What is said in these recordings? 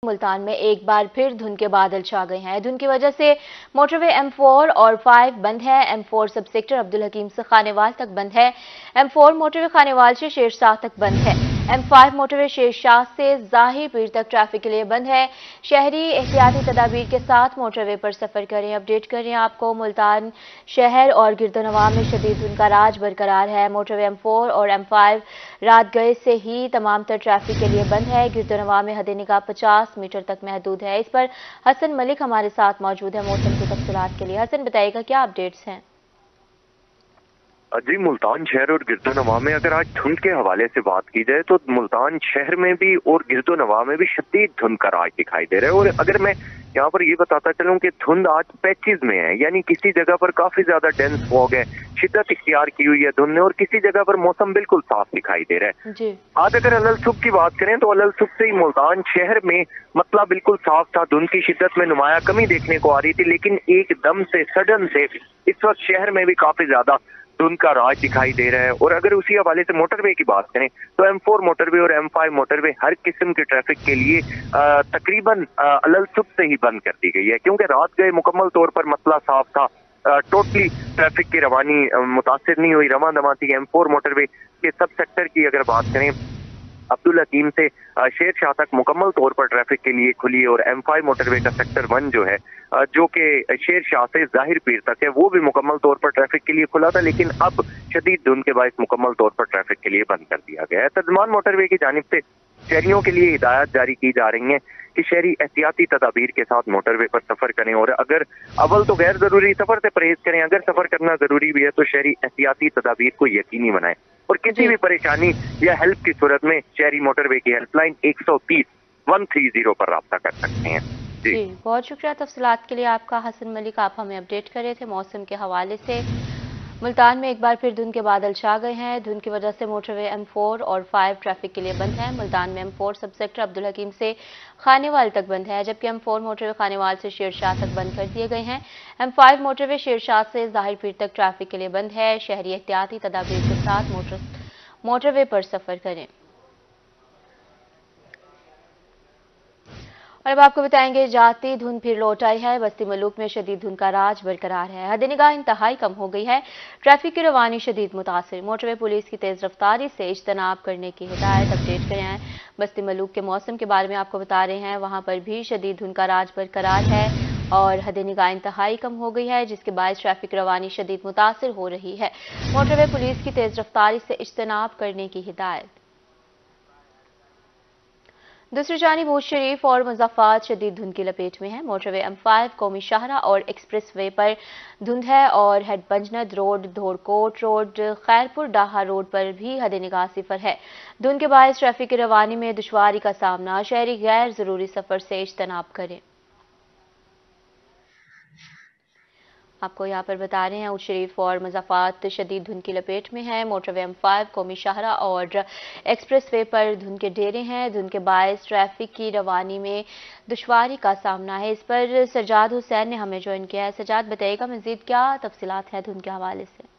मुल्तान में एक बार फिर धुंध के बादल छा गए हैं। धुंध की वजह से मोटरवे M4 और 5 बंद है। M4 सब सेक्टर अब्दुल हकीम से खानेवाल तक बंद है। M4 मोटरवे खानेवाल से शेरशाह तक बंद है। M5 मोटरवे शेरशाह से जाहिर पीर तक ट्रैफिक के लिए बंद है। शहरी एहतियाती तदाबीर के साथ मोटरवे पर सफर करें। अपडेट करें आपको मुल्तान शहर और गिरदोनवा में शदीद धुंध का राज बरकरार है। मोटरवे M4 और M5 रात गए से ही तमाम तर ट्रैफिक के लिए बंद है। गिरदोनवा में हद निगाह 50 मीटर तक महदूद है। इस पर हसन मलिक हमारे साथ मौजूद है मौसम की तफसीलात के लिए। हसन, बताइएगा क्या अपडेट्स हैं? जी, मुल्तान शहर और गिरदोनवा में अगर आज धुंध के हवाले से बात की जाए तो मुल्तान शहर में भी और गिरदोनवा में भी शदीद धुंध का राज दिखाई दे रहा है। और अगर मैं यहाँ पर ये बताता चलूं कि धुंध आज पैचेज में है, यानी किसी जगह पर काफी ज्यादा डेंस फॉग है, शिद्दत इख्तियार की हुई है धुंध ने, और किसी जगह पर मौसम बिल्कुल साफ दिखाई दे रहा है। आज अगर अलल सुबह की बात करें तो अलल सुबह से ही मुल्तान शहर में मतला बिल्कुल साफ था। धुंध की शिद्दत में नुमाया कमी देखने को आ रही थी, लेकिन एकदम से सडन से इस वक्त शहर में भी काफी ज्यादा धुंध का राज दिखाई दे रहा है। और अगर उसी हवाले से मोटरवे की बात करें तो M4 मोटरवे और M5 मोटरवे हर किस्म के ट्रैफिक के लिए तकरीबन अलल सुबह से ही बंद कर दी गई है, क्योंकि रात गए मुकम्मल तौर पर मसला साफ था। टोटली ट्रैफिक की रवानी मुतासिर नहीं हुई, रवां दमा थी। M4 मोटरवे के सब सेक्टर की अगर बात करें अब्दुल हकीम से शेरशाह तक मुकम्मल तौर पर ट्रैफिक के लिए खुली है। और M5 मोटरवे का सेक्टर 1 जो है जो कि शेरशाह से जाहिर पीर तक है, वो भी मुकम्मल तौर पर ट्रैफिक के लिए खुला था, लेकिन अब शदीद धुंध के बायस मुकम्मल तौर पर ट्रैफिक के लिए बंद कर दिया गया है। तर्जमान मोटरवे की जानिब से शहरियों के लिए हिदायत जारी की जा रही है कि शहरी एहतियाती तदाबीर के साथ मोटरवे पर सफर करें, और अगर अव्वल तो गैर जरूरी सफर से परहेज करें, अगर सफर करना जरूरी भी है तो शहरी एहतियाती तदाबीर को यकीनी बनाएं। और किसी भी परेशानी या हेल्प की सूरत में शहरी मोटरवे की हेल्पलाइन 130 पर राब्ता कर सकते हैं। जी, बहुत शुक्रिया तफसीलात के लिए आपका हसन मलिक। आप हमें अपडेट कर रहे थे मौसम के हवाले से। मुल्तान में एक बार फिर धुंध के बादल छा गए हैं। धुंध की वजह से मोटरवे M4 और 5 ट्रैफिक के लिए बंद है। मुल्तान में M4 सब सेक्टर अब्दुल हकीम से खानेवाल तक बंद है, जबकि M4 मोटरवे खानेवाल से शेरशाह तक बंद कर दिए गए हैं। M5 मोटरवे शेरशाह से जाहिर पीर तक ट्रैफिक के लिए बंद है। शहरी एहतियाती तदाबीर के साथ मोटरवे पर सफर करें। और अब आपको बताएंगे जाती धुंध फिर लौट आई है। बस्ती मलूक में शदीद धुंध का राज बरकरार है। हद निगाह इंतहाई कम हो गई है। ट्रैफिक की रवानी शदीद मुतासिर। मोटरवे पुलिस की तेज रफ्तारी से इज्तनाब करने की हिदायत। अपडेट करें हैं बस्ती मलूक के मौसम के बारे में आपको बता रहे हैं। वहां पर भी शदीद धुंध का राज बरकरार है और हद निगाह इंतहाई कम हो गई है, जिसके बायस ट्रैफिक रवानी शदीद मुतासिर हो रही है। मोटरवे पुलिस की तेज रफ्तारी से इज्तनाब करने की हिदायत। दूसरी जानिब ऊज शरीफ और मुज़फ़्फ़राबाद शदीद धुंध की लपेट में है। मोटरवे M5 कौमी शाहरा और एक्सप्रेस वे पर धुंध है और head Panjnad road, Dhorkot road, Khairpur Daha road पर भी हद निगाह सिफर है। धुंध के बायस ट्रैफिक की रवानी में दुश्वारी का सामना। शहरी गैर जरूरी सफर से इज्तनाब करें। आपको यहाँ पर बता रहे हैं ऊज शरीफ और मुज़फ़्फ़राबाद शदीद धुंध की लपेट में है। मोटरवे M5 कौमी शाहरा और एक्सप्रेस वे पर धुंध के डेरे हैं। धुंध के बायस ट्रैफिक की रवानी में दुश्वारी का सामना है। इस पर सजाद हुसैन ने हमें ज्वाइन किया है। सजाद, बताइएगा मज़ीद क्या तफसीलात है धुंध के हवाले से?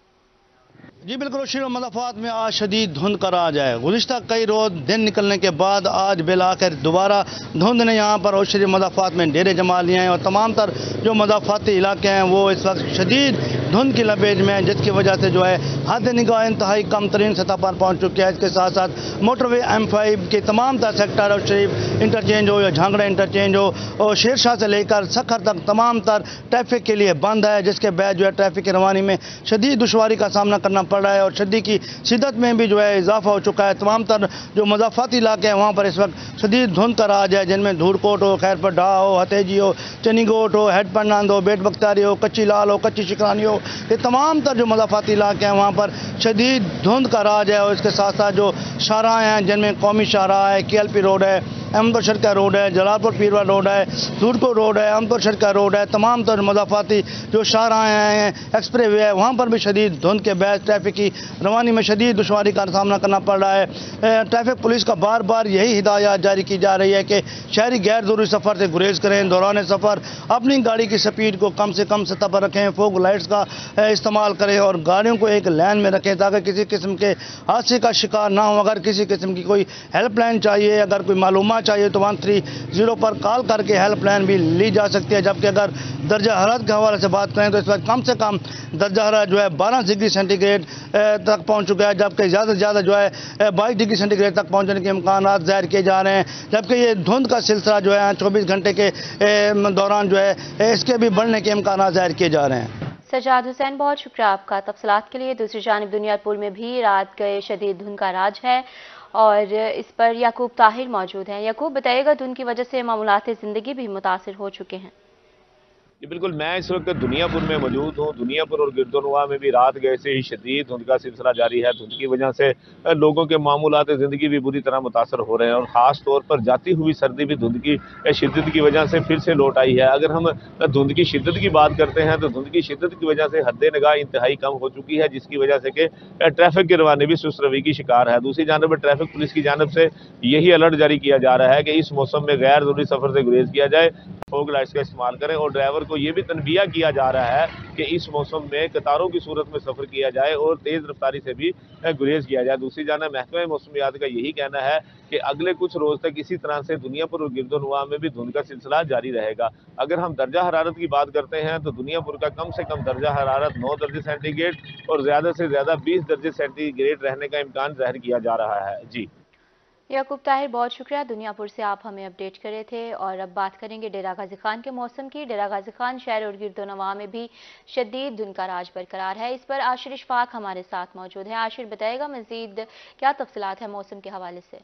जी बिल्कुल, शरीफ मुज़फ़्फ़राबाद में आज शदीद धुंध का राज है। गुज़िश्ता कई रोज दिन निकलने के बाद आज बिलाकर दोबारा धुंध ने यहाँ पर शरीफ मुज़फ़्फ़राबाद में डेरे जमा लिए हैं और तमाम तर जो मुज़फ़्फ़राबाती इलाके हैं वो इस वक्त शदीद धुंध की लपेट में है, जिसकी वजह से जो है हद निगाह इंतहाई कम तरीन सतह पर पहुँच चुकी है। इसके साथ साथ मोटरवे M5 के तमाम तर सेक्टर और शरीफ इंटरचेंज हो या झांगड़ा इंटरचेंज हो और शेरशाह से लेकर सखर तक तमाम तर ट्रैफिक के लिए बंद है, जिसके बाद जो है ट्रैफिक की रवानी में शदीद दुश्वारी का सामना करना पड़ रहा है और शदीद की शिद्दत में भी जो है इजाफा हो चुका है। तमाम तर जो मुज़फ़्फ़राबाती इलाके हैं वहाँ पर इस वक्त शदीद धुंध का राज है, जिनमें धूरकोट हो, खैरपुर डाहा हो, हतेजी हो, चनीगोट हो, हेड पन्नांद हो, बेट बख्तियारी हो, कच्ची लाल हो, कच्ची शिकरानी हो, ये तमाम तर जो मुज़फ़्फ़राबाती इलाके हैं वहाँ पर शदीद धुंध का राज है। और इसके साथ साथ जो शाहराह हैं जिनमें कौमी शाहराह है, KLP रोड है, अहमदपुर शरका रोड है, जलालपुर पीरवा रोड है, धूरकोट रोड है, अहमदपुर शरका रोड है, तमाम तर मुज़फ़्फ़राबाती जो शाहराह हैं, एक्सप्रेस वे है, वहाँ पर भी शदीद धुंध के बाद ट्रैफिक की रवानी में शदीद दुश्वारी का सामना करना पड़ रहा है। ट्रैफिक पुलिस का बार बार यही हिदायत जारी की जा रही है कि शहरी गैर ज़रूरी सफ़र से गुरेज करें, दौरान सफ़र अपनी गाड़ी की स्पीड को कम से कम सतह पर रखें, फोग लाइट्स का इस्तेमाल करें और गाड़ियों को एक लाइन में रखें ताकि किसी किस्म के हादसे का शिकार ना हो। अगर किसी किस्म की कोई हेल्पलाइन चाहिए, अगर कोई मालूमात जहाँ चाहिए तो 130 पर कॉल करके हेल्प लाइन भी ली जा सकती है। जबकि अगर दर्जा हरारत के हवाले से बात करें तो इस वक्त कम से कम दर्जा हरारत जो है 12 डिग्री सेंटीग्रेड तक पहुँच चुका है, जबकि ज़्यादा से ज़्यादा जो है 22 डिग्री सेंटीग्रेड तक पहुँचने के इम्कान ज़ाहिर किए जा रहे हैं। जबकि ये धुंध का सिलसिला जो है 24 घंटे के दौरान जो है इसके भी बढ़ने के इम्कान ज़ाहिर किए जा रहे हैं। सजाद हुसैन, बहुत शुक्रिया आपका तफसीलात के लिए। दूसरी जानिब दुनियापुर में भी रात गए शदीद धुंध का राज है और इस पर याकूब ताहिर मौजूद हैं। याकूब, बताइएगा धुंध की वजह से मामूलात ज़िंदगी भी मुतासिर हो चुके हैं। जी बिल्कुल, मैं इस वक्त दुनियापुर में मौजूद हूँ। दुनियापुर और गिरदोनवा में भी रात गए से ही शदीद धुंध का सिलसिला जारी है। धुंध की वजह से लोगों के मामूलात ज़िंदगी भी बुरी तरह मुतासर हो रहे हैं और ख़ास तौर पर जाती हुई सर्दी भी धुंध की शिद्दत की वजह से फिर से लौट आई है। अगर हम धुंध की शिद्दत की बात करते हैं तो धुंध की शिद्दत की वजह से हद निगाह इंतहाई कम हो चुकी है, जिसकी वजह से कि ट्रैफिक के रवाने भी सुस्त रवि की शिकार है। दूसरी जानब ट्रैफिक पुलिस की जानब से यही अलर्ट जारी किया जा रहा है कि इस मौसम में गैर ज़रूरी सफ़र से गुरेज किया जाए, फॉग लाइट्स का इस्तेमाल करें और ड्राइवर को ये भी तनबिया किया जा रहा है कि इस मौसम में कतारों की सूरत में सफर किया जाए और तेज रफ्तारी से भी गुरेज किया जाए। दूसरी जानब महकमा मौसमियात का यही कहना है कि अगले कुछ रोज तक इसी तरह से दुनियापुर और गिरदोनवा में भी धुंध का सिलसिला जारी रहेगा। अगर हम दर्जा हरारत की बात करते हैं तो दुनियापुर का कम से कम दर्जा हरारत 9 दर्जे सेंटीग्रेड और ज्यादा से ज्यादा 20 दर्जे सेंटीग्रेड रहने का इम्कान जाहिर किया जा रहा है। जी याकूब ताहिर, बहुत शुक्रिया। दुनियापुर से आप हमें अपडेट कर रहे थे। और अब बात करेंगे डेरा गाजी खान के मौसम की। डेरा गाजी खान शहर और गिरदोनवा में भी शदीद धुंध का राज बरकरार है। इस पर आशिर इशफाक हमारे साथ मौजूद है। आशिर, बताएगा मजीद क्या तफसीलात है मौसम के हवाले से?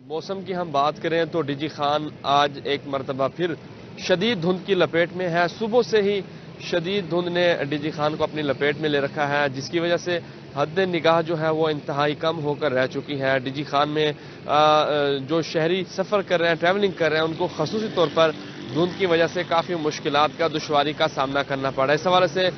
मौसम की हम बात करें तो डीजी खान आज एक मरतबा फिर शदीद धुंध की लपेट में है। सुबह से ही शदीद धुंध ने डीजी खान को अपनी लपेट में ले रखा है, जिसकी वजह से हद निगाह जो है वो इंतहाई कम होकर रह चुकी है। डीजी खान में जो शहरी सफ़र कर रहे हैं, ट्रैवलिंग कर रहे हैं, उनको खसूसी तौर पर धुंध की वजह से काफ़ी मुश्किलात का दुश्वारी का सामना करना पड़ा। इस हवाले से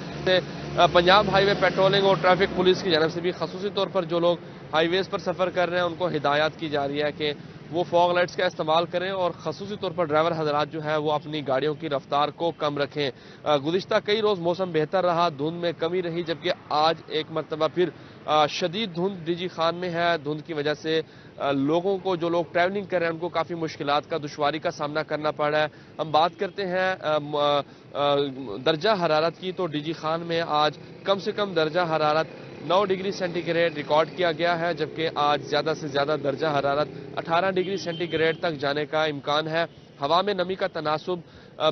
पंजाब हाईवे पेट्रोलिंग और ट्रैफिक पुलिस की जानब से भी खसूसी तौर पर जो लोग हाईवेज़ पर सफ़र कर रहे हैं उनको हिदायत की जा रही है कि वो फॉग लाइट्स का इस्तेमाल करें और खसूसी तौर पर ड्राइवर हजरात जो है वो अपनी गाड़ियों की रफ्तार को कम रखें। गुज़िश्ता कई रोज़ मौसम बेहतर रहा, धुंध में कमी रही, जबकि आज एक मरतबा फिर शदीद धुंध डीजी खान में है। धुंध की वजह से लोगों को, जो लोग ट्रैवलिंग कर रहे हैं, उनको काफ़ी मुश्किलात का दुश्वारी का सामना करना पड़ रहा है। हम बात करते हैं दर्जा हरारत की, तो डीजी खान में आज कम से कम दर्जा हरारत 9 डिग्री सेंटीग्रेड रिकॉर्ड किया गया है, जबकि आज ज़्यादा से ज़्यादा दर्जा हरारत 18 डिग्री सेंटीग्रेड तक जाने का इम्कान है। हवा में नमी का तनासुब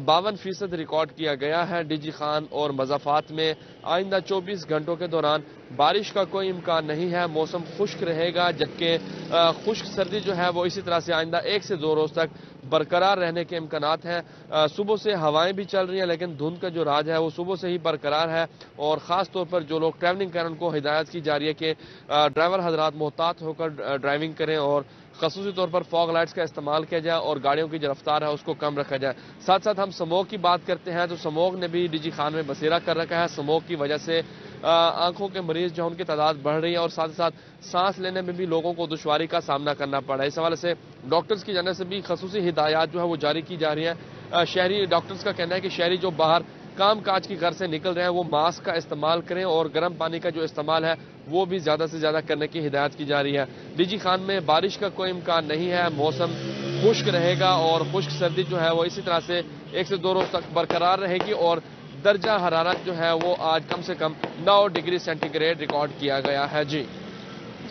52% रिकॉर्ड किया गया है। डीजी खान और मज़ाफ़ात में आइंदा 24 घंटों के दौरान बारिश का कोई इम्कान नहीं है। मौसम खुश्क रहेगा, जबकि खुश्क सर्दी जो है वो इसी तरह से आइंदा 1 से 2 रोज़ तक बरकरार रहने के इम्कानात हैं। सुबह से हवाएं भी चल रही हैं, लेकिन धुंध का जो राज है वो सुबह से ही बरकरार है। और ख़ास तौर पर जो लोग ट्रैवलिंग करें उनको हिदायत की जा रही है कि ड्राइवर हजरात मोहतात होकर ड्राइविंग करें और खसूसी तौर पर फॉग लाइट्स का इस्तेमाल किया जाए और गाड़ियों की जो रफ्तार है उसको कम रखा जाए। साथ साथ हम स्मोक की बात करते हैं तो स्मोक ने भी डीजी खान में बसेरा कर रखा है। स्मोक की वजह से आंखों के मरीज जो उनकी तादाद बढ़ रही है और साथ ही साथ सांस लेने में भी लोगों को दुश्वारी का सामना करना पड़ा है। इस हवाले से डॉक्टर्स की जानिब से भी खसूसी हिदायत जो है वो जारी की जा रही है। शहरी डॉक्टर्स का कहना है कि शहरी जो बाहर काम काज की घर से निकल रहे हैं वो मास्क का इस्तेमाल करें और गर्म पानी का जो इस्तेमाल है वो भी ज़्यादा से ज़्यादा करने की हिदायत की जा रही है। डीजी खान में बारिश का कोई इम्कान नहीं है। मौसम खुश्क रहेगा और खुश्क सर्दी जो है वो इसी तरह से 1 से 2 रोज़ तक बरकरार रहेगी और दर्जा हरारत जो है वो आज कम से कम 9 डिग्री सेंटीग्रेड रिकॉर्ड किया गया है। जी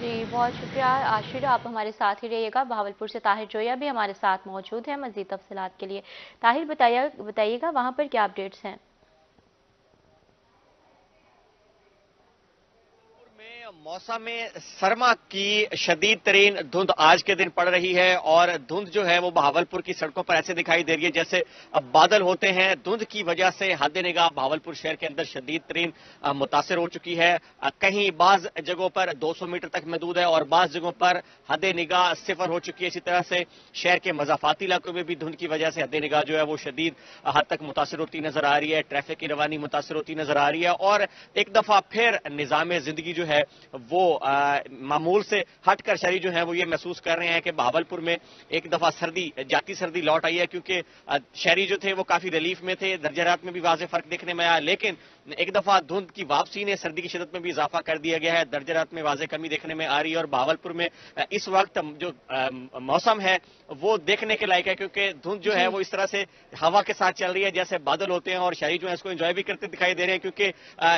बहुत शुक्रिया आशिर, आप हमारे साथ ही रहिएगा। बहावलपुर से ताहिर जोया भी हमारे साथ मौजूद है मज़ीद तफसीलात के लिए। ताहिर, बताइएगा वहाँ पर क्या अपडेट्स हैं? मौसम में सरमा की शदीद तरीन धुंध आज के दिन पड़ रही है और धुंध जो है वो बहावलपुर की सड़कों पर ऐसे दिखाई दे रही है जैसे अब बादल होते हैं। धुंध की वजह से हद निगाह बहावलपुर शहर के अंदर शदीद तरीन मुतासर हो चुकी है। कहीं बाज जगहों पर 200 मीटर तक महदूद है और बाज जगहों पर हद निगाह 0 हो चुकी है। इसी तरह से शहर के मज़ाफ़ाती इलाकों में भी धुंध की वजह से हद निगाह जो है वो शदीद हद तक मुतासर होती नजर आ रही है। ट्रैफिक की रवानी मुतासर होती नजर आ रही है और एक दफा फिर निज़ाम जिंदगी जो है वो मामूल से हटकर शहरी जो है वो ये महसूस कर रहे हैं कि बहावलपुर में एक दफा जाती सर्दी लौट आई है, क्योंकि शहरी जो थे वो काफी रिलीफ में थे। दर्जा हरारत में भी वाज़ेह फर्क देखने में आया, लेकिन एक दफा धुंध की वापसी ने सर्दी की शिदत में भी इजाफा कर दिया गया है। दर्जे रात में वाज़े कमी देखने में आ रही है और बहावलपुर में इस वक्त जो मौसम है वो देखने के लायक है, क्योंकि धुंध जो है वो इस तरह से हवा के साथ चल रही है जैसे बादल होते हैं, और शहरी जो है इसको एंजॉय भी करते दिखाई दे रहे हैं, क्योंकि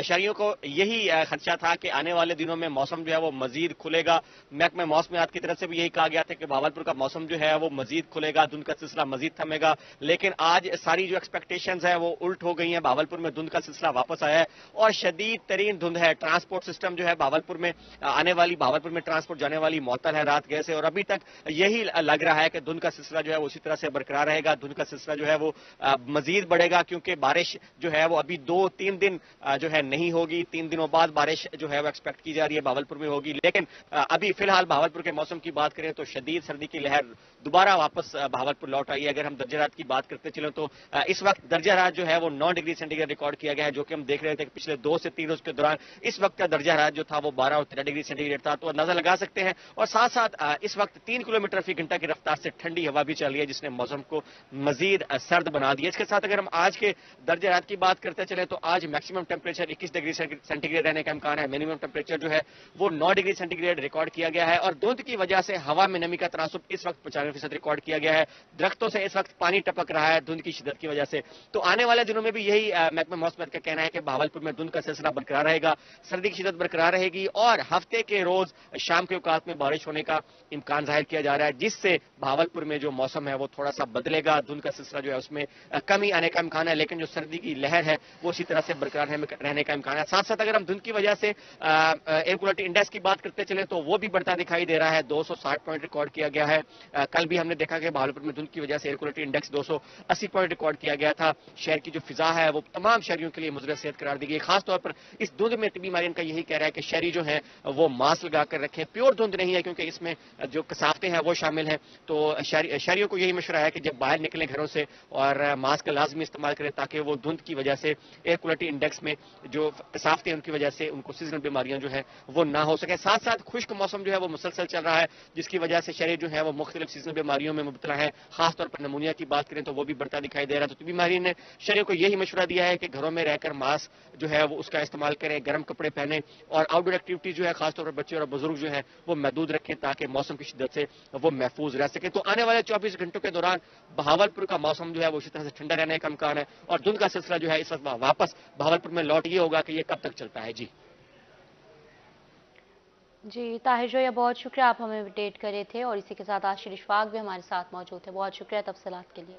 शहरियों को यही खदशा था कि आने वाले दिनों में मौसम जो है वो मजीद खुलेगा। महकमा मौसमियात की तरफ से भी यही कहा गया था कि बहावलपुर का मौसम जो है वो मजीद खुलेगा, धुंध का सिलसिला मजीद थमेगा, लेकिन आज सारी जो एक्सपेक्टेशंस है वो उल्ट हो गई है। बहावलपुर में धुंध का सिलसिला वापस आया है और शदीद तरीन धुंध है। ट्रांसपोर्ट सिस्टम जो है बहावलपुर में आने वाली, बहावलपुर में ट्रांसपोर्ट जाने वाली मौतल है रात गए से, और अभी तक यही लग रहा है कि धुंध का सिलसिला जो है वो उसी तरह से बरकरार रहेगा। धुंध का सिलसिला जो है वो मजीद बढ़ेगा, क्योंकि बारिश जो है वो अभी 2-3 दिन जो है नहीं होगी। 3 दिनों बाद बारिश जो है वो एक्सपेक्ट की जा रही है बहावलपुर में होगी, लेकिन अभी फिलहाल बहावलपुर के मौसम की बात करें तो शदीद सर्दी की लहर दोबारा वापस बहावलपुर लौट आई है। अगर हम दर्जा रात की बात करते चले तो इस वक्त दर्जा रात जो है वो 9 डिग्री सेंटीग्रेड रिकॉर्ड किया गया है, जो कि हम देख रहे थे कि पिछले 2 से 3 रोज के दौरान इस वक्त का दर्जा रात जो था वो 12 और 13 डिग्री सेंटीग्रेड था, तो अंदाजा लगा सकते हैं। और साथ साथ इस वक्त 3 किलोमीटर फी घंटा की रफ्तार से ठंडी हवा भी चल रही है, जिसने मौसम को मजीद सर्द बना दिया। इसके साथ अगर हम आज के दर्जा रात की बात करते चले तो आज मैक्सिमम टेम्परेचर 21 डिग्री सेंटीग्रेड रहने का इम्कान है। मिनिमम टेम्परेचर जो है वो 9 डिग्री सेंटीग्रेड रिकॉर्ड किया गया है, और धुंध की वजह से हवा में नमी का तनासुब इस वक्त 95% रिकॉर्ड किया गया है। दरख्तों से इस वक्त पानी टपक रहा है धुंध की शिद्दत की वजह से। तो आने वाले दिनों में भी यही महकमा मौसमियात का कहना है कि बहावलपुर में धुंध का सिलसिला बरकरार रहेगा, सर्दी की शिद्दत बरकरार रहेगी, और हफ्ते के रोज शाम के औकात में बारिश होने का इम्कान जाहिर किया जा रहा है, जिससे बहावलपुर में जो मौसम है वो थोड़ा सा बदलेगा। धुंध का सिलसिला जो है उसमें कमी आने का इम्कान है, लेकिन जो सर्दी की लहर है वो इसी तरह से बरकरार रहने का इम्कान है। साथ साथ अगर हम धुंध की वजह से एयर क्वालिटी इंडेक्स की बात करते चले तो वो भी बढ़ता दिखाई दे रहा है। 260 पॉइंट रिकॉर्ड किया गया है। कल भी हमने देखा कि बहावलपुर में धुंध की वजह से air quality index 280 point record किया गया था। शहर की जो फिजा है वो तमाम शहरियों के लिए मुज़र सेहत करार दी गई। खासतौर पर इस धुंध में तबी मारियन का यही कह रहा है कि शहरी जो है वो मास्क लगा कर रखें। प्योर धुंध नहीं है, क्योंकि इसमें जो कसावतें हैं वो शामिल हैं, तो शहरियों को यही मशवरा है कि जब बाहर निकलें घरों से और मास्क लाजमी इस्तेमाल करें, ताकि वो धुंध की वजह से एयर क्वालिटी इंडेक्स में जो कसावतें हैं उनकी वजह से उनको सीजनल बीमारियां जो है वो ना हो सके। साथ साथ खुश्क मौसम जो है वो मुसलसल चल रहा है, जिसकी वजह से शहरी जो है वो मुख्तलिफ सीजनल बीमारियों में मुबतला है। खासतौर पर नमूनिया की बात करें तो वो भी बढ़ता दिखाई दे रहा है। तो बीमारी ने शहरियों को यही मशवरा दिया है कि घरों में रहकर मास्क जो है वो उसका इस्तेमाल करें, गर्म कपड़े पहने, और आउटडोर एक्टिविटी जो है खासतौर पर बच्चे और बुजुर्ग जो है वो महदूद रखें, ताकि मौसम की शिद्दत से वो महफूज रह सके। तो आने वाले 24 घंटों के दौरान बहावलपुर का मौसम जो है वो इसी तरह से ठंडा रहने का इम्कान है, और धुंध का सिलसिला जो है इस वक्त वापस बहावलपुर में लौट ये होगा कि ये कब तक चलता है। जी ताहिर जोया, बहुत शुक्रिया, आप हमें अपडेट करे थे, और इसी के साथ आशिर इशफाक भी हमारे साथ मौजूद थे। बहुत शुक्रिया तफसीलात के लिए।